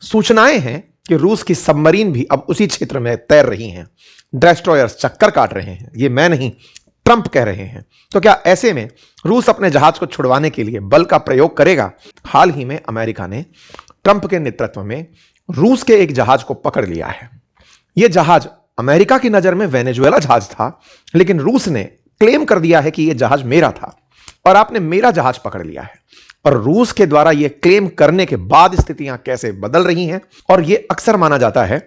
सूचनाएं हैं कि रूस की सबमरीन भी अब उसी क्षेत्र में तैर रही हैं, डेस्ट्रॉयर्स चक्कर काट रहे हैं। ये मैं नहीं, ट्रंप कह रहे हैं। तो क्या ऐसे में रूस अपने जहाज को छुड़वाने के लिए बल का प्रयोग करेगा? हाल ही में अमेरिका ने ट्रंप के नेतृत्व में रूस के एक जहाज को पकड़ लिया है। यह जहाज अमेरिका की नजर में वेनेजुएला जहाज था, लेकिन रूस ने क्लेम कर दिया है कि यह जहाज मेरा था और आपने मेरा जहाज पकड़ लिया है। और रूस के द्वारा यह क्लेम करने के बाद स्थितियां कैसे बदल रही हैं, और यह अक्सर माना जाता है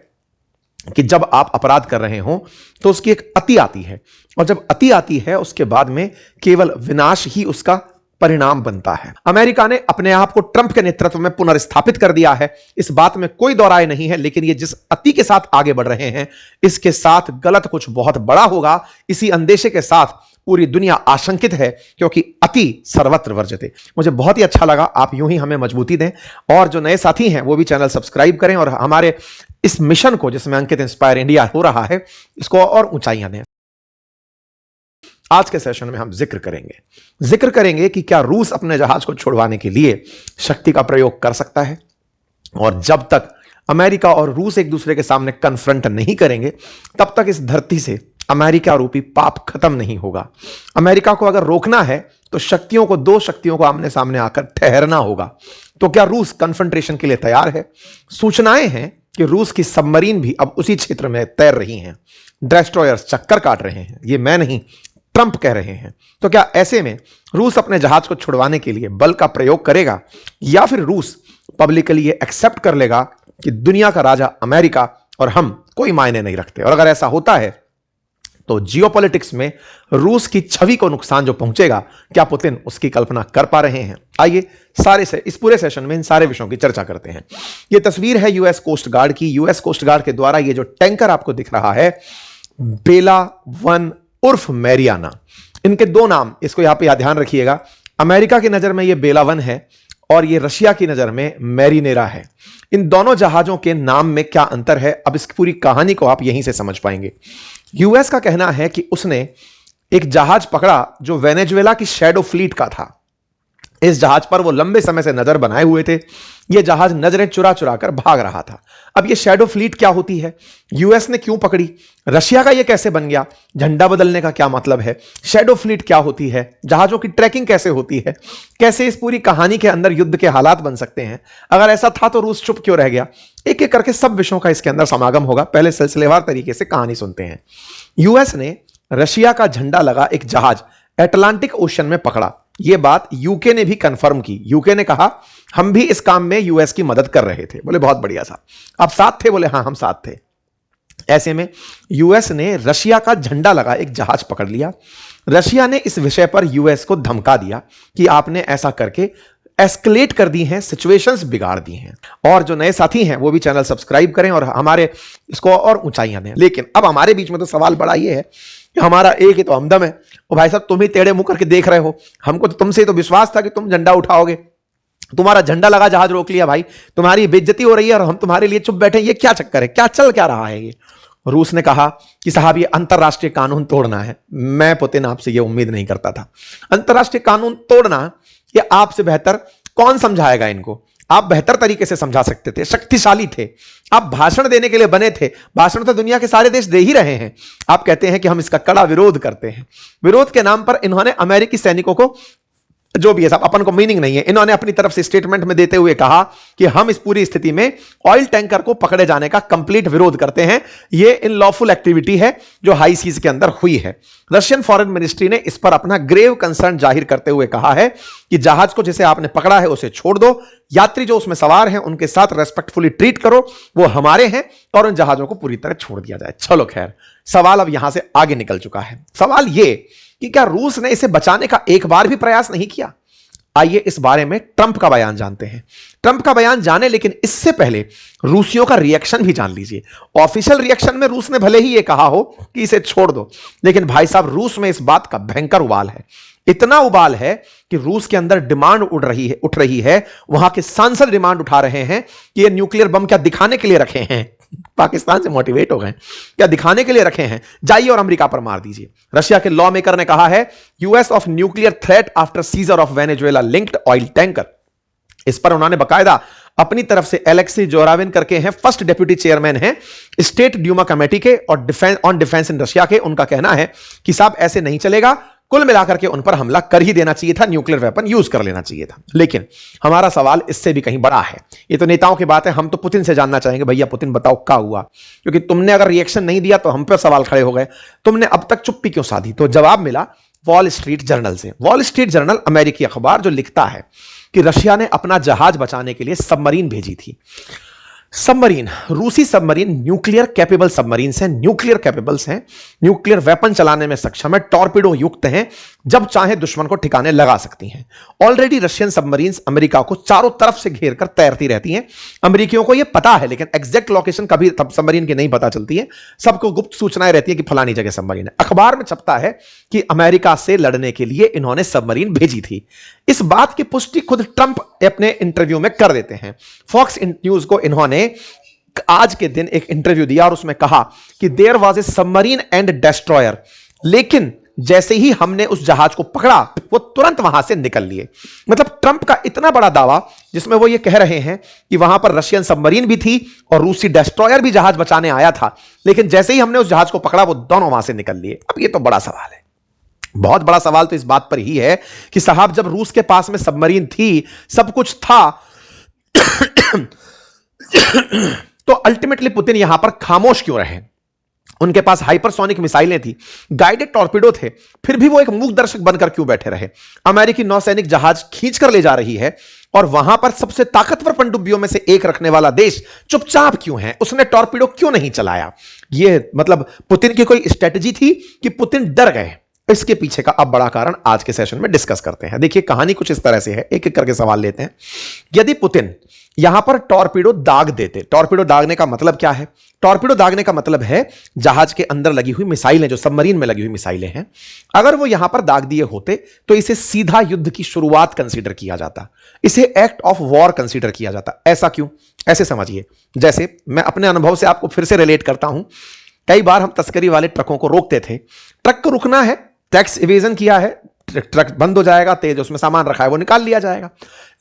कि जब आप अपराध कर रहे हो तो उसकी एक अति आती है, और जब अति आती है उसके बाद में केवल विनाश ही उसका परिणाम बनता है। अमेरिका ने अपने आप को ट्रंप के नेतृत्व में पुनर्स्थापित कर दिया है, इस बात में कोई दो राय नहीं है। लेकिन ये जिस अति के साथ आगे बढ़ रहे हैं, इसके साथ गलत कुछ बहुत बड़ा होगा। इसी अंदेशे के साथ पूरी दुनिया आशंकित है, क्योंकि अति सर्वत्र वर्जते। मुझे बहुत ही अच्छा लगा, आप यूं ही हमें मजबूती दें, और जो नए साथी हैं वो भी चैनल सब्सक्राइब करें, और हमारे इस मिशन को जिसमें अंकित इंस्पायर इंडिया हो रहा है, इसको और ऊंचाइयां दें। आज के सेशन में हम जिक्र करेंगे कि क्या रूस अपने जहाज को छुड़वाने के लिए शक्ति का प्रयोग कर सकता है, और जब तक अमेरिका और रूस एक दूसरे के सामने कन्फ्रंट नहीं करेंगे, तब तक इस धरती से अमेरिका रूपी पाप खत्म नहीं होगा। अमेरिका को अगर रोकना है तो दो शक्तियों को आमने सामने आकर ठहरना होगा। तो क्या रूस कन्फ्रंटेशन के लिए तैयार है? सूचनाएं हैं कि रूस की सबमरीन भी अब उसी क्षेत्र में तैर रही हैं, डेस्ट्रॉयर्स चक्कर काट रहे हैं। ये मैं नहीं, ट्रंप कह रहे हैं। तो क्या ऐसे में रूस अपने जहाज को छुड़वाने के लिए बल का प्रयोग करेगा, या फिर रूस पब्लिकली ये एक्सेप्ट कर लेगा कि दुनिया का राजा अमेरिका और हम कोई मायने नहीं रखते? और अगर ऐसा होता है तो जियोपॉलिटिक्स में रूस की छवि को नुकसान जो पहुंचेगा, क्या पुतिन उसकी कल्पना कर पा रहे हैं? आइए इस पूरे सेशन में इन सारे विषयों की चर्चा करते हैं। यह तस्वीर है यूएस कोस्ट गार्ड की। यूएस कोस्ट गार्ड के द्वारा यह जो टैंकर आपको दिख रहा है, बेला वन उर्फ मैरियाना, इनके दो नाम, इसको यहां पे ध्यान रखिएगा। अमेरिका की नजर में यह बेला वन है और यह रशिया की नजर में मैरिनेरा है। इन दोनों जहाजों के नाम में क्या अंतर है, अब इस पूरी कहानी को आप यहीं से समझ पाएंगे। यूएस का कहना है कि उसने एक जहाज पकड़ा जो वेनेजुएला की शैडो फ्लीट का था। इस जहाज पर वो लंबे समय से नजर बनाए हुए थे। यह जहाज नजरें चुरा चुरा कर भाग रहा था। अब यह शैडो फ्लीट क्या होती है, यूएस ने क्यों पकड़ी, रशिया का यह कैसे बन गया, झंडा बदलने का क्या मतलब है, शैडो फ्लीट क्या होती है, जहाजों की ट्रैकिंग कैसे होती है, कैसे इस पूरी कहानी के अंदर युद्ध के हालात बन सकते हैं, अगर ऐसा था तो रूस चुप क्यों रह गया, एक एक करके सब विषयों का इसके अंदर समागम होगा। पहले सिलसिलेवार तरीके से कहानी सुनते हैं। यूएस ने रशिया का झंडा लगा एक जहाज अटलांटिक ओशन में पकड़ा। यह बात यूके ने भी कंफर्म की। यूके ने कहा हम भी इस काम में यूएस की मदद कर रहे थे। बोले बहुत बढ़िया साहब, आप साथ थे? बोले हाँ हम साथ थे। ऐसे में यूएस ने रशिया का झंडा लगा एक जहाज पकड़ लिया। रशिया ने इस विषय पर यूएस को धमका दिया कि आपने ऐसा करके एस्केलेट कर दी हैं, सिचुएशंस बिगाड़ दी हैं। और जो नए साथी हैं वो भी चैनल सब्सक्राइब करें और हमारे इसको और ऊंचाइयां दें। लेकिन अब हमारे बीच में तो सवाल बड़ा ये है कि हमारा एक ही तो हमदम है। और भाई साहब तुम ही टेढ़े मुंह करके देख रहे हो, हमको तो तुमसे तो विश्वास था कि तुम झंडा उठाओगे, तुम्हारा झंडा लगा जहाज रोक लिया, भाई तुम्हारी बेइज्जती हो रही है और हम तुम्हारे लिए चुप बैठे। ये क्या चक्कर है, क्या चल क्या रहा है ये? रूस ने कहा कि साहब ये अंतरराष्ट्रीय कानून तोड़ना है। मैं पुतिन आपसे ये उम्मीद नहीं करता था। अंतरराष्ट्रीय कानून तोड़ना ये आपसे बेहतर कौन समझाएगा इनको? आप बेहतर तरीके से समझा सकते थे, शक्तिशाली थे, आप भाषण देने के लिए बने थे। भाषण तो दुनिया के सारे देश दे ही रहे हैं। आप कहते हैं कि हम इसका कड़ा विरोध करते हैं। विरोध के नाम पर इन्होंने अमेरिकी सैनिकों को, जो भी है साहब अपन को मीनिंग नहीं है, इन्होंने अपनी तरफ से स्टेटमेंट में देते हुए कहा कि हम इस पूरी स्थिति में ऑयल टैंकर को पकड़े जाने का कंप्लीट विरोध करते हैं। यह इनलॉफुल एक्टिविटी है जो हाई सीज के अंदर हुई है। रशियन फॉरेन मिनिस्ट्री ने इस पर अपना ग्रेव कंसर्न जाहिर करते हुए कहा है कि जहाज को जिसे आपने पकड़ा है उसे छोड़ दो, यात्री जो उसमें सवार हैं उनके साथ रेस्पेक्टफुली ट्रीट करो, वो हमारे हैं, और उन जहाजों को पूरी तरह छोड़ दिया जाए। चलो खैर, सवाल अब यहां से आगे निकल चुका है। सवाल यह कि क्या रूस ने इसे बचाने का एक बार भी प्रयास नहीं किया? आइए इस बारे में ट्रंप का बयान जानते हैं। ट्रंप का बयान जाने, लेकिन इससे पहले रूसियों का रिएक्शन भी जान लीजिए। ऑफिशियल रिएक्शन में रूस ने भले ही यह कहा हो कि इसे छोड़ दो, लेकिन भाई साहब रूस में इस बात का भयंकर उबाल है। इतना उबाल है कि रूस के अंदर डिमांड उठ रही है। वहां के सांसद डिमांड उठा रहे हैं कि ये न्यूक्लियर बम क्या दिखाने के लिए रखे हैं? पाकिस्तान से मोटिवेट हो गए, क्या दिखाने के लिए रखे हैं? जाइए और अमेरिका पर मार दीजिए। रशिया के लॉ मेकर ने कहा है US of nuclear threat after scissor of Venezuela linked oil tanker. इस पर उन्होंने बकायदा अपनी तरफ से एलेक्सी जोराविन करके हैं, फर्स्ट डेप्यूटी चेयरमैन हैं स्टेट ड्यूमा कमेटी के और डिफेंस इन रशिया के। उनका कहना है कि साहब ऐसे नहीं चलेगा, कुल मिलाकर के उन पर हमला कर ही देना चाहिए था, न्यूक्लियर वेपन यूज कर लेना चाहिए था। लेकिन हमारा सवाल इससे भी कहीं बड़ा है। ये तो नेताओं की बात है, हम तो पुतिन से जानना चाहेंगे, भैया पुतिन बताओ क्या हुआ, क्योंकि तुमने अगर रिएक्शन नहीं दिया तो हम पर सवाल खड़े हो गए, तुमने अब तक चुप्पी क्यों साधी। तो जवाब मिला वॉल स्ट्रीट जर्नल से। वॉल स्ट्रीट जर्नल अमेरिकी अखबार जो लिखता है कि रशिया ने अपना जहाज बचाने के लिए सबमरीन भेजी थी। सबमरीन, रूसी सबमरीन न्यूक्लियर कैपेबल सबमरीन्स हैं, न्यूक्लियर कैपेबल्स हैं, न्यूक्लियर वेपन चलाने में सक्षम है, टॉर्पीडो युक्त हैं, जब चाहे दुश्मन को ठिकाने लगा सकती हैं। ऑलरेडी रशियन सबमरीन्स अमेरिका को चारों तरफ से घेर कर तैरती रहती हैं। अमेरिकियों को यह पता है, लेकिन एग्जैक्ट लोकेशन कभी सबमरीन की नहीं पता चलती है, सबको गुप्त सूचनाएं रहती है कि फलानी जगह सबमरीन है। अखबार में छपता है कि अमेरिका से लड़ने के लिए इन्होंने सबमरीन भेजी थी। इस बात की पुष्टि खुद ट्रंप अपने इंटरव्यू में कर देते हैं। फॉक्स न्यूज को इन्होंने आज के दिन एक इंटरव्यू दिया और उसमें कहा कि there was a submarine and destroyer, लेकिन जैसे ही हमने उस जहाज को पकड़ा वो तुरंत वहां से निकल लिए। मतलब ट्रंप का इतना बड़ा दावा जिसमें वो ये कह रहे हैं कि वहां पर रशियन सबमरीन भी थी और रूसी डेस्ट्रॉयर भी जहाज बचाने आया था, लेकिन जैसे ही हमने उस जहाज को पकड़ा वो दोनों वहां से निकल लिए। अब ये तो बड़ा सवाल है, बहुत बड़ा सवाल तो इस बात पर ही है कि साहब जब रूस के पास में सबमरीन थी, सब कुछ था तो अल्टीमेटली पुतिन यहां पर खामोश क्यों रहे। उनके पास हाइपरसोनिक मिसाइलें थी, गाइडेड टॉर्पीडो थे, फिर भी वो एक मूक दर्शक बनकर क्यों बैठे रहे। अमेरिकी नौसैनिक जहाज खींचकर ले जा रही है और वहां पर सबसे ताकतवर पनडुब्बियों में से एक रखने वाला देश चुपचाप क्यों है, उसने टॉर्पीडो क्यों नहीं चलाया। यह मतलब पुतिन की कोई स्ट्रेटजी थी कि पुतिन डर गए। इसके पीछे का अब बड़ा कारण आज के सेशन में डिस्कस करते हैं। देखिए कहानी कुछ इस तरह से है, एक एक करके सवाल लेते हैं। यदि पुतिन यहां पर टॉर्पीडो दाग देते, टॉर्पीडो दागने का मतलब क्या है, टॉर्पीडो दागने का मतलब है जहाज के अंदर लगी हुई मिसाइलें, जो सबमरीन में लगी हुई मिसाइलें हैं, अगर वो यहां पर दाग दिए होते तो इसे सीधा युद्ध की शुरुआत कंसीडर किया जाता, इसे एक्ट ऑफ वॉर कंसीडर किया जाता। ऐसा क्यों, ऐसे समझिए, जैसे मैं अपने अनुभव से आपको फिर से रिलेट करता हूं। कई बार हम तस्करी वाले ट्रकों को रोकते थे, ट्रक को रुकना है, टैक्स इवेजन किया है, ट्रक बंद हो जाएगा, तेज उसमें सामान रखा है वो निकाल लिया जाएगा,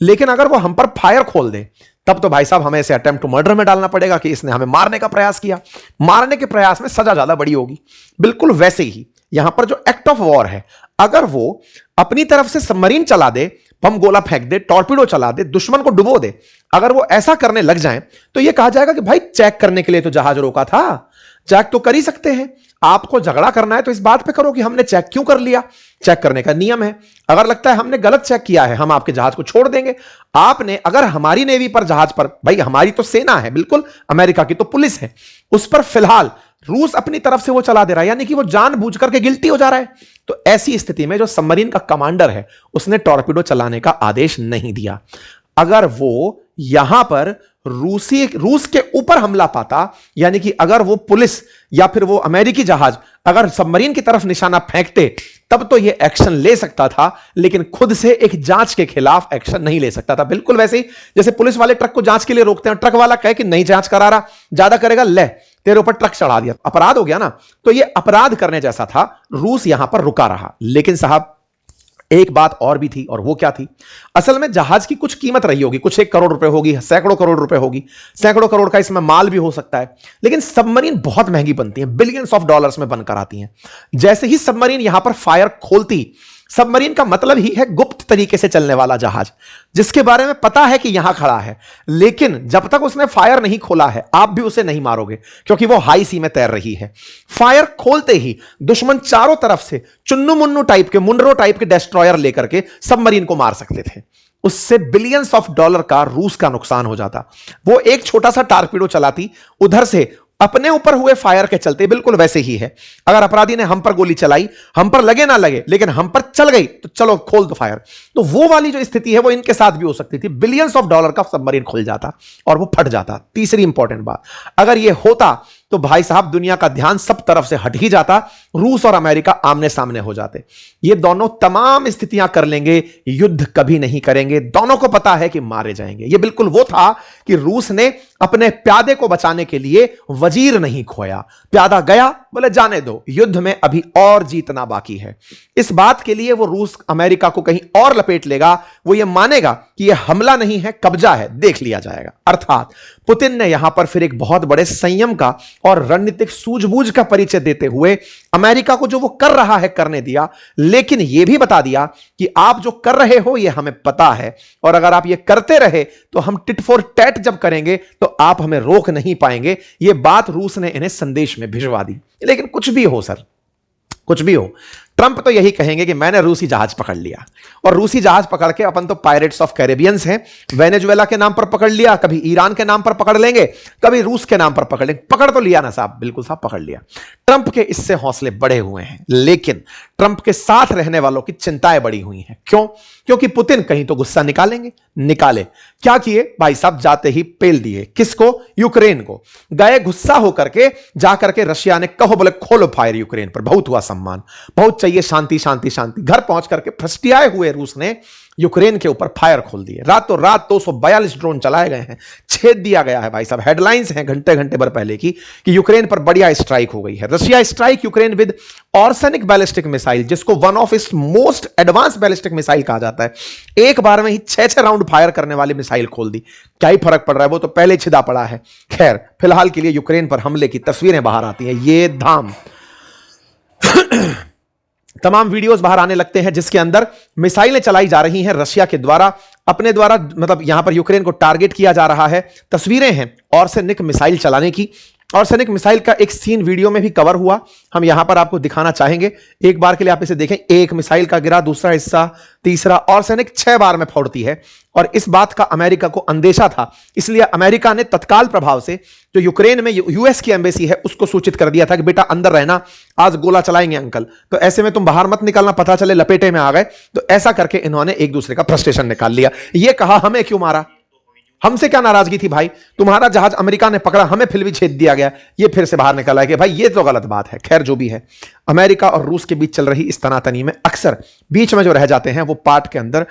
लेकिन अगर वो हम पर फायर खोल दे तब तो भाई साहब हमें इसे अटेम्प्ट टू मर्डर में डालना पड़ेगा कि इसने हमें मारने का प्रयास किया। मारने के प्रयास में सजा ज्यादा बड़ी होगी। बिल्कुल वैसे ही यहां पर जो एक्ट ऑफ वॉर है, अगर वो अपनी तरफ से सबमरीन चला दे, बम गोला फेंक दे, टॉर्पीडो चला दे, दुश्मन को डुबो दे, अगर वो ऐसा करने लग जाए तो यह कहा जाएगा कि भाई चेक करने के लिए तो जहाज रोका था, चेक तो कर ही सकते हैं। आपको झगड़ा करना है तो इस बात पे करो कि हमने चेक क्यों कर लिया, चेक करने का नियम है। अगर लगता है हमने गलत चेक किया है, हम आपके जहाज को छोड़ देंगे। आपने अगर हमारी नेवी पर जहाज पर, भाई हमारी तो सेना है, बिल्कुल अमेरिका की तो पुलिस है, उस पर फिलहाल रूस अपनी तरफ से वो चला दे रहा है, यानी कि वो जानबूझ करके गिल्टी हो जा रहा है। तो ऐसी स्थिति में जो सबमरीन का कमांडर है उसने टॉर्पीडो चलाने का आदेश नहीं दिया। अगर वो यहां पर रूस के ऊपर हमला पाता, यानी कि अगर वो पुलिस या फिर वो अमेरिकी जहाज अगर सबमरीन की तरफ निशाना फेंकते, तब तो ये एक्शन ले सकता था, लेकिन खुद से एक जांच के खिलाफ एक्शन नहीं ले सकता था। बिल्कुल वैसे ही जैसे पुलिस वाले ट्रक को जांच के लिए रोकते हैं, ट्रक वाला कहे कि नहीं जांच करा रहा, ज्यादा करेगा ले तेरे ऊपर ट्रक चढ़ा दिया, अपराध हो गया ना। तो ये अपराध करने जैसा था, रूस यहां पर रुका रहा। लेकिन साहब एक बात और भी थी, और वो क्या थी, असल में जहाज की कुछ कीमत रही होगी, कुछ 1 करोड़ रुपए होगी, सैकड़ों करोड़ रुपए होगी, सैकड़ों करोड़ का इसमें माल भी हो सकता है। लेकिन सबमरीन बहुत महंगी बनती है, बिलियंस ऑफ डॉलर्स में बनकर आती हैं। जैसे ही सबमरीन यहां पर फायर खोलती, सबमरीन का मतलब ही है गुप्त तरीके से चलने वाला जहाज, जिसके बारे में पता है कि यहां खड़ा है, लेकिन जब तक उसने फायर नहीं खोला है आप भी उसे नहीं मारोगे, क्योंकि वो हाई सी में तैर रही है। फायर खोलते ही दुश्मन चारों तरफ से चुन्नू मुन्नू टाइप के, मुंडरो टाइप के डेस्ट्रॉयर लेकर के सबमरीन को मार सकते थे। उससे बिलियंस ऑफ डॉलर का रूस का नुकसान हो जाता। वो एक छोटा सा टारपीडो चलाती, उधर से अपने ऊपर हुए फायर के चलते, बिल्कुल वैसे ही है। अगर अपराधी ने हम पर गोली चलाई, हम पर लगे ना लगे, लेकिन हम पर चल गई, तो चलो खोल दो फायर। तो वो वाली जो स्थिति है वो इनके साथ भी हो सकती थी। बिलियंस ऑफ डॉलर का सबमरीन खुल जाता और वो फट जाता। तीसरी इंपॉर्टेंट बात, अगर ये होता तो भाई साहब दुनिया का ध्यान सब तरफ से हट ही जाता, रूस और अमेरिका आमने सामने हो जाते। ये दोनों तमाम स्थितियां कर लेंगे, युद्ध कभी नहीं करेंगे, दोनों को पता है कि मारे जाएंगे। ये बिल्कुल वो था कि रूस ने अपने प्यादे को बचाने के लिए वजीर नहीं खोया, प्यादा गया, बोले जाने दो, युद्ध में अभी और जीतना बाकी है। इस बात के लिए वो रूस अमेरिका को कहीं और लपेट लेगा, वो ये मानेगा कि यह हमला नहीं है, कब्जा है, देख लिया जाएगा। अर्थात पुतिन ने यहां पर फिर एक बहुत बड़े संयम का और रणनीतिक सूझबूझ का परिचय देते हुए अमेरिका को जो वो कर रहा है करने दिया, लेकिन यह भी बता दिया कि आप जो कर रहे हो यह हमें पता है, और अगर आप ये करते रहे तो हम टिट फॉर टैट जब करेंगे तो आप हमें रोक नहीं पाएंगे। यह बात रूस ने इन्हें संदेश में भिजवा दी। लेकिन कुछ भी हो सर, कुछ भी हो, ट्रंप तो यही कहेंगे कि मैंने रूसी जहाज पकड़ लिया, और रूसी जहाज पकड़ के अपन तो पायरेट्स ऑफ कैरेबियंस हैं, वेनेजुएला के नाम पर पकड़ लिया, कभी ईरान के नाम पर पकड़ लेंगे, कभी रूस के नाम पर पकड़ लेंगे। पकड़ तो लिया ना साहब, बिल्कुल साहब पकड़ लिया। ट्रंप के इससे हौसले बढ़े हुए हैं, लेकिन ट्रंप के साथ रहने वालों की चिंताएं बढ़ी हुई हैं। क्यों? क्योंकि पुतिन कहीं तो गुस्सा निकालेंगे। निकाले क्या किए भाई साहब? जाते ही पेल दिए। किसको? यूक्रेन को। गए गुस्सा होकर के, जाकर के रशिया ने कहो बोले खोलो फायर यूक्रेन पर। बहुत हुआ सम्मान, बहुत चाहिए शांति शांति शांति। घर पहुंच करके फस्टियाए हुए रूस ने यूक्रेन के ऊपर फायर खोल दिए। रातों रात 242 ड्रोन चलाए गए हैं, छेद दिया गया है भाई साहब। हेडलाइंस हैं घंटे घंटे भर पहले की कि यूक्रेन पर बढ़िया स्ट्राइक हो गई है। Russia strike Ukraine with Oreshnik ballistic missile, जिसको one of its most advance ballistic missile कहा जाता है। एक बार में ही 6-6 राउंड फायर करने वाली मिसाइल खोल दी। क्या ही फर्क पड़ रहा है, वो तो पहले छिदा पड़ा है। खैर, फिलहाल के लिए यूक्रेन पर हमले की तस्वीरें बाहर आती हैं। ये धाम तमाम वीडियोस बाहर आने लगते हैं जिसके अंदर मिसाइलें चलाई जा रही हैं रशिया के द्वारा, अपने द्वारा, मतलब यहां पर यूक्रेन को टारगेट किया जा रहा है। तस्वीरें हैं ऑर्सेनिक मिसाइल चलाने की। ऑर्सेनिक मिसाइल का एक सीन वीडियो में भी कवर हुआ, हम यहां पर आपको दिखाना चाहेंगे। एक बार के लिए आप इसे देखें। एक मिसाइल का गिरा, दूसरा हिस्सा, तीसरा। ऑर्सेनिक 6 बार में फोड़ती है, और इस बात का अमेरिका को अंदेशा था, इसलिए अमेरिका ने तत्काल प्रभाव से जो यूक्रेन में यूएस की एम्बेसी है उसको सूचित कर दिया था कि बेटा अंदर रहना, आज गोला चलाएंगे अंकल, तो ऐसे में तुम बाहर मत निकलना, पता चले लपेटे में आ गए। तो ऐसा करके इन्होंने एक दूसरे का फ्रस्ट्रेशन निकाल लिया। यह कहा हमें क्यों मारा, हमसे क्या नाराजगी थी भाई, तुम्हारा जहाज अमेरिका ने पकड़ा, हमें फिर भी छेद दिया गया। ये फिर से बाहर निकल आया कि भाई ये तो गलत बात है। खैर जो भी है, अमेरिका और रूस के बीच चल रही इस तनातनी में अक्सर बीच में जो रह जाते हैं वो पाट के अंदर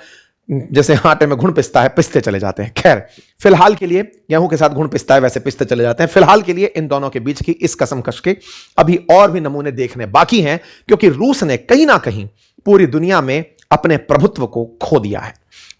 जैसे आटे में घुन पिसता है, पिसते चले जाते हैं। खैर फिलहाल के लिए गेहूं के साथ घुन पिसता है वैसे पिसते चले जाते हैं। फिलहाल के लिए इन दोनों के बीच की इस कसमकश के अभी और भी नमूने देखने बाकी हैं, क्योंकि रूस ने कहीं ना कहीं पूरी दुनिया में अपने प्रभुत्व को खो दिया है।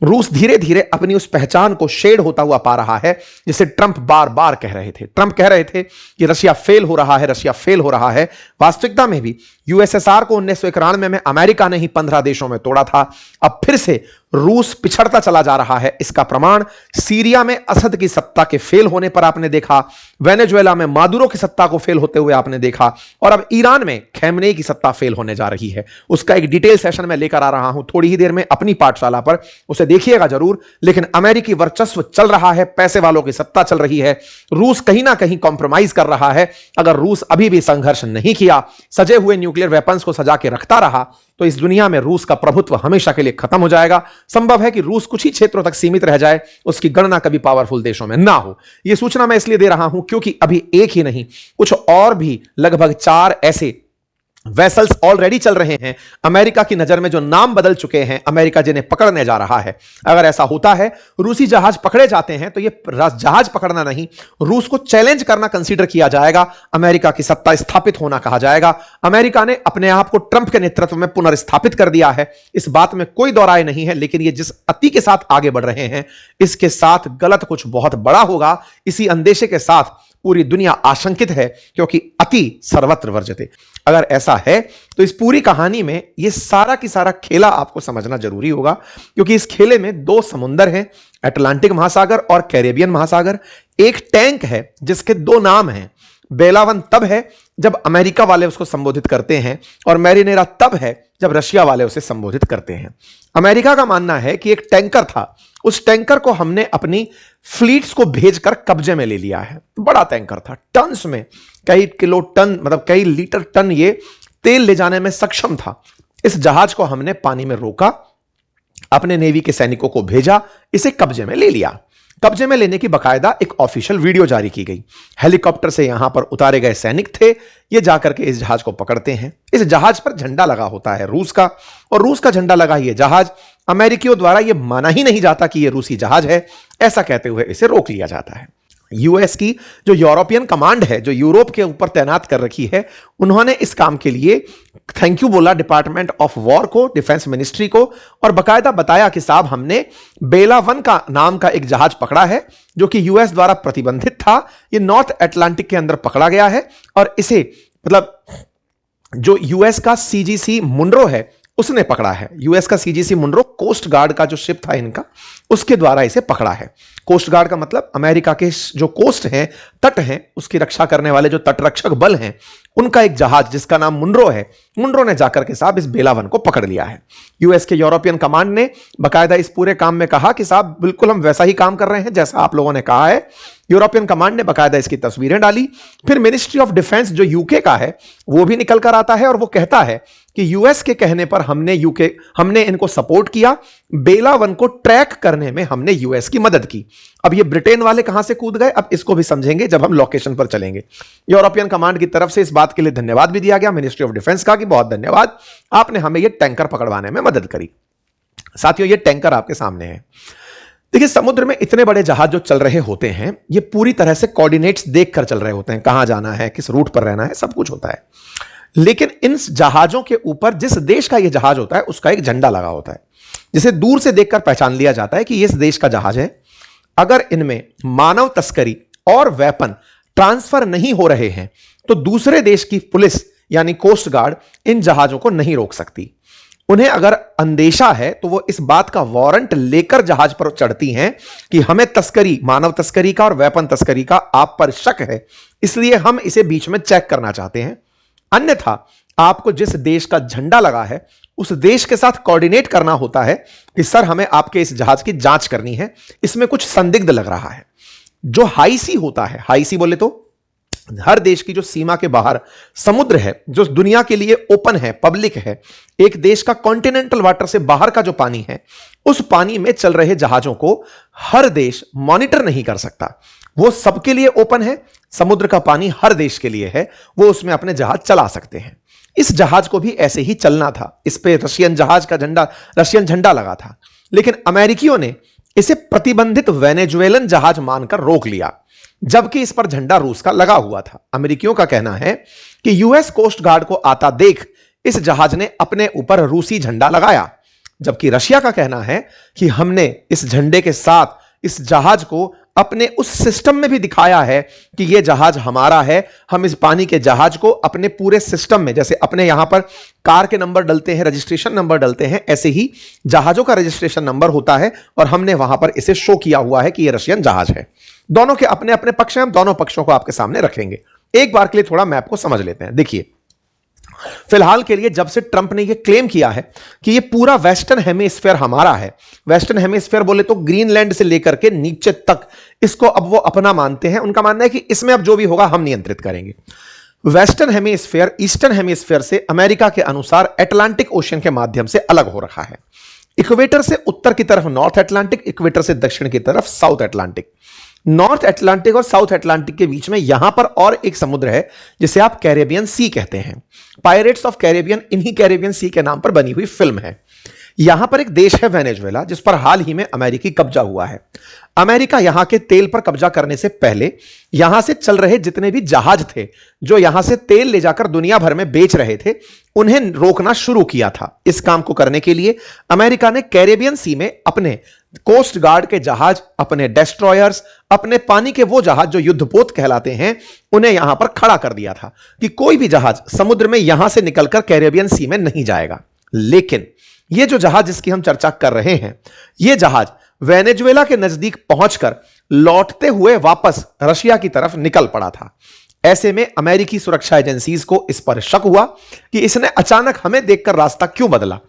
रूस धीरे धीरे अपनी उस पहचान को शेड होता हुआ पा रहा है जिसे ट्रंप बार बार कह रहे थे। ट्रंप कह रहे थे कि रशिया फेल हो रहा है, रशिया फेल हो रहा है। वास्तविकता में भी यूएसएसआर को 1991 में अमेरिका ने ही 15 देशों में तोड़ा था। अब फिर से रूस पिछड़ता चला जा रहा है। इसका प्रमाण सीरिया में असद की सत्ता के फेल होने पर आपने देखा, वेनेजुएला में मादुरो की सत्ता को फेल होते हुए आपने देखा, और अब ईरान में खैमनेई की सत्ता फेल होने जा रही है। उसका एक डिटेल सेशन मैं लेकर आ रहा हूं थोड़ी ही देर में अपनी पाठशाला पर, उसे देखिएगा जरूर। लेकिन अमेरिकी वर्चस्व चल रहा है, पैसे वालों की सत्ता चल रही है। रूस कहीं ना कहीं कॉम्प्रोमाइज कर रहा है। अगर रूस अभी भी संघर्ष नहीं किया, सजे हुए न्यूक्लियर वेपन्स को सजा के रखता रहा, तो इस दुनिया में रूस का प्रभुत्व हमेशा के लिए खत्म हो जाएगा। संभव है कि रूस कुछ ही क्षेत्रों तक सीमित रह जाए, उसकी गणना कभी पावरफुल देशों में ना हो। यह सूचना मैं इसलिए दे रहा हूं क्योंकि अभी एक ही नहीं, कुछ और भी लगभग 4 ऐसे वेसल्स ऑलरेडी चल रहे हैं अमेरिका की नजर में, जो नाम बदल चुके हैं, अमेरिका जिन्हें पकड़ने जा रहा है। अगर ऐसा होता है, रूसी जहाज पकड़े जाते हैं, तो यह जहाज पकड़ना नहीं, रूस को चैलेंज करना कंसीडर किया जाएगा, अमेरिका की सत्ता स्थापित होना कहा जाएगा। अमेरिका ने अपने आप को ट्रंप के नेतृत्व में पुनर्स्थापित कर दिया है, इस बात में कोई दो राय नहीं है। लेकिन यह जिस अति के साथ आगे बढ़ रहे हैं, इसके साथ गलत कुछ बहुत बड़ा होगा। इसी अंदेशे के साथ पूरी दुनिया आशंकित है, क्योंकि अति सर्वत्र वर्जते। अगर ऐसा है तो इस पूरी कहानी में यह सारा की सारा खेला आपको समझना जरूरी होगा, क्योंकि इस खेले में 2 समुंदर हैं, अटलांटिक महासागर और कैरेबियन महासागर। एक टैंक है जिसके 2 नाम हैं। बेलावन तब है जब अमेरिका वाले उसको संबोधित करते हैं, और मैरिनेरा तब है जब रशिया वाले उसे संबोधित करते हैं। अमेरिका का मानना है कि एक टैंकर था, उस टैंकर को हमने अपनी फ्लीट्स को भेजकर कब्जे में ले लिया है। बड़ा टैंकर था, टन्स में, कई किलो टन, मतलब कई लीटर टन ये तेल ले जाने में सक्षम था। इस जहाज को हमने पानी में रोका, अपने नेवी के सैनिकों को भेजा, इसे कब्जे में ले लिया। कब्जे में लेने की बकायदा एक ऑफिशियल वीडियो जारी की गई। हेलीकॉप्टर से यहां पर उतारे गए सैनिक थे, ये जाकर के इस जहाज को पकड़ते हैं। इस जहाज पर झंडा लगा होता है रूस का, और रूस का झंडा लगा ये जहाज अमेरिकियों द्वारा ये माना ही नहीं जाता कि ये रूसी जहाज है, ऐसा कहते हुए इसे रोक लिया जाता है। यूएस की जो यूरोपियन कमांड है, जो यूरोप के ऊपर तैनात कर रखी है, उन्होंने इस काम के लिए थैंक यू बोला डिपार्टमेंट ऑफ वॉर को, डिफेंस मिनिस्ट्री को, और बकायदा बताया कि साहब हमने बेला 1 का नाम का एक जहाज पकड़ा है जो कि यूएस द्वारा प्रतिबंधित था, ये नॉर्थ अटलांटिक के अंदर पकड़ा गया है, और इसे मतलब जो यूएस का सीजीसी मुनरो है उसने पकड़ा है। यूएस का सीजीसी मुनरो कोस्ट गार्ड का जो शिप था इनका, उसके द्वारा इसे पकड़ा है। कोस्ट गार्ड का मतलब अमेरिका के जो कोस्ट हैं, तट हैं, उसकी रक्षा करने वाले जो तटरक्षक बल हैं, उनका एक जहाज जिसका नाम मुनरो है, मुनरो ने जाकर के साहब इस बेला 1 को पकड़ लिया है। यूएस के यूरोपियन कमांड ने बकायदा इस पूरे काम में कहा कि साहब बिल्कुल हम वैसा ही काम कर रहे हैं जैसा आप लोगों ने कहा है। यूरोपियन कमांड ने बकायदा इसकी तस्वीरें डाली। फिर मिनिस्ट्री ऑफ डिफेंस जो यूके का है वो भी निकल कर आता है और वो कहता है कि यूएस के कहने पर हमने इनको सपोर्ट किया, बेला 1 को ट्रैक करने में हमने यूएस की मदद की। अब ये ब्रिटेन वाले कहां से कूद गए, अब इसको भी समझेंगे जब हम लोकेशन पर चलेंगे। यूरोपियन कमांड की तरफ से इस बात के लिए धन्यवाद भी दिया गया मिनिस्ट्री ऑफ डिफेंस का कि बहुत धन्यवाद, आपने हमें ये टैंकर पकड़वाने में मदद करी। साथियों, ये टैंकर आपके सामने है। देखिए, समुद्र में इतने बड़े जहाज जो चल रहे होते हैं, ये पूरी तरह से कोऑर्डिनेट्स देखकर चल रहे होते हैं, कहां जाना है, किस रूट पर रहना है, सब कुछ होता है। लेकिन इन जहाजों के ऊपर जिस देश का यह जहाज होता है उसका एक झंडा लगा होता है, जिसे दूर से देखकर पहचान लिया जाता है कि यह इस देश का जहाज है। अगर इनमें मानव तस्करी और वेपन ट्रांसफर नहीं हो रहे हैं तो दूसरे देश की पुलिस यानी कोस्ट गार्ड इन जहाजों को नहीं रोक सकती। उन्हें अगर अंदेशा है तो वो इस बात का वारंट लेकर जहाज पर चढ़ती हैं कि हमें तस्करी, मानव तस्करी का और वेपन तस्करी का आप पर शक है, इसलिए हम इसे बीच में चेक करना चाहते हैं। अन्यथा आपको जिस देश का झंडा लगा है उस देश के साथ कोऑर्डिनेट करना होता है कि सर हमें आपके इस जहाज की जांच करनी है, इसमें कुछ संदिग्ध लग रहा है। जो हाई सी होता है, हाई सी बोले तो हर देश की जो सीमा के बाहर समुद्र है, जो दुनिया के लिए ओपन है, पब्लिक है, एक देश का कॉन्टिनेंटल वाटर से बाहर का जो पानी है, उस पानी में चल रहे जहाजों को हर देश मॉनिटर नहीं कर सकता। वो सबके लिए ओपन है, समुद्र का पानी हर देश के लिए है, वो उसमें अपने जहाज चला सकते हैं। इस जहाज को भी ऐसे ही चलना था, इस पे रशियन झंडा लगा था, लेकिन अमेरिकियों ने इसे प्रतिबंधित वेनेजुएलन जहाज मानकर रोक लिया, जबकि इस पर झंडा रूस का लगा हुआ था। अमेरिकियों का कहना है कि यूएस कोस्ट गार्ड को आता देख इस जहाज ने अपने ऊपर रूसी झंडा लगाया, जबकि रशिया का कहना है कि हमने इस झंडे के साथ इस जहाज को अपने उस सिस्टम में भी दिखाया है कि यह जहाज हमारा है। हम इस पानी के जहाज को अपने पूरे सिस्टम में, जैसे अपने यहां पर कार के नंबर डलते हैं, रजिस्ट्रेशन नंबर डलते हैं, ऐसे ही जहाजों का रजिस्ट्रेशन नंबर होता है और हमने वहां पर इसे शो किया हुआ है कि यह रशियन जहाज है। दोनों के अपने अपने पक्ष हैं, हम दोनों पक्षों को आपके सामने रखेंगे। एक बार के लिए थोड़ा मैप को समझ लेते हैं। देखिए, फिलहाल के लिए जब से ट्रंप ने यह क्लेम किया है कि यह पूरा वेस्टर्न हेमिस्फीयर हमारा है, वेस्टर्न हेमिस्फीयर बोले तो ग्रीनलैंड से लेकर के नीचे तक, इसको अब वो अपना मानते हैं। उनका मानना है कि इसमें अब जो भी होगा हम नियंत्रित करेंगे। वेस्टर्न हेमिस्फीयर ईस्टर्न हेमिस्फीयर से अमेरिका के अनुसार अटलांटिक ओशन के माध्यम से अलग हो रखा है। इक्वेटर से उत्तर की तरफ नॉर्थ अटलांटिक, इक्वेटर से दक्षिण की तरफ साउथ अटलांटिक। नॉर्थ अटलांटिक और साउथ अटलांटिक के बीच में यहां पर और एक समुद्र है जिसे आप कैरेबियन सी कहते हैं। पायरेट्स ऑफ कैरेबियन इन्हीं कैरेबियन सी के नाम पर बनी हुई फिल्म है। यहां पर एक देश है वेनेजुएला, जिस पर हाल ही में अमेरिकी कब्जा हुआ है। अमेरिका यहां के तेल पर कब्जा करने से पहले यहां से चल रहे जितने भी जहाज थे जो यहां से तेल ले जाकर दुनिया भर में बेच रहे थे, उन्हें रोकना शुरू किया था। इस काम को करने के लिए अमेरिका ने कैरेबियन सी में अपने कोस्ट गार्ड के जहाज, अपने डेस्ट्रॉयर्स, अपने पानी के वो जहाज जो युद्धपोत कहलाते हैं, उन्हें यहां पर खड़ा कर दिया था कि कोई भी जहाज समुद्र में यहां से निकलकर कैरेबियन सी में नहीं जाएगा। लेकिन यह जो जहाज जिसकी हम चर्चा कर रहे हैं, यह जहाज वेनेजुएला के नजदीक पहुंचकर लौटते हुए वापस रशिया की तरफ निकल पड़ा था। ऐसे में अमेरिकी सुरक्षा एजेंसीज को इस पर शक हुआ कि इसने अचानक हमें देखकर रास्ता क्यों बदला।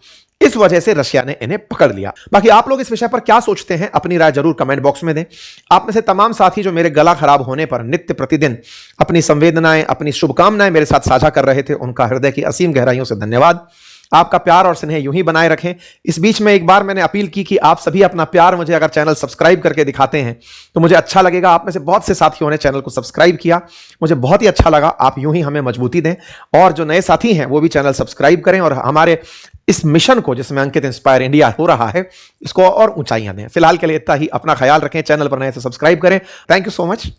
इस वजह से रशिया ने इन्हें पकड़ लिया। बाकी आप लोग इस विषय पर क्या सोचते हैं, अपनी राय जरूर कमेंट बॉक्स में दें। आप में से तमाम साथी जो मेरे गला खराब होने पर नित्य प्रतिदिन अपनी संवेदनाएं, अपनी शुभकामनाएं मेरे साथ साझा कर रहे थे, उनका हृदय की असीम गहराइयों से धन्यवाद। आपका प्यार और स्नेह यूं ही बनाए रखें। इस बीच में एक बार मैंने अपील की कि आप सभी अपना प्यार मुझे अगर चैनल सब्सक्राइब करके दिखाते हैं तो मुझे अच्छा लगेगा। आप में से बहुत से साथियों ने चैनल को सब्सक्राइब किया, मुझे बहुत ही अच्छा लगा। आप यूं ही हमें मजबूती दें और जो नए साथी हैं वो भी चैनल सब्सक्राइब करें और हमारे इस मिशन को जिसमें अंकित इंस्पायर इंडिया हो रहा है इसको और ऊंचाइयां दें। फिलहाल के लिए इतना ही। अपना ख्याल रखें, चैनल पर नए से सब्सक्राइब करें। Thank you so much.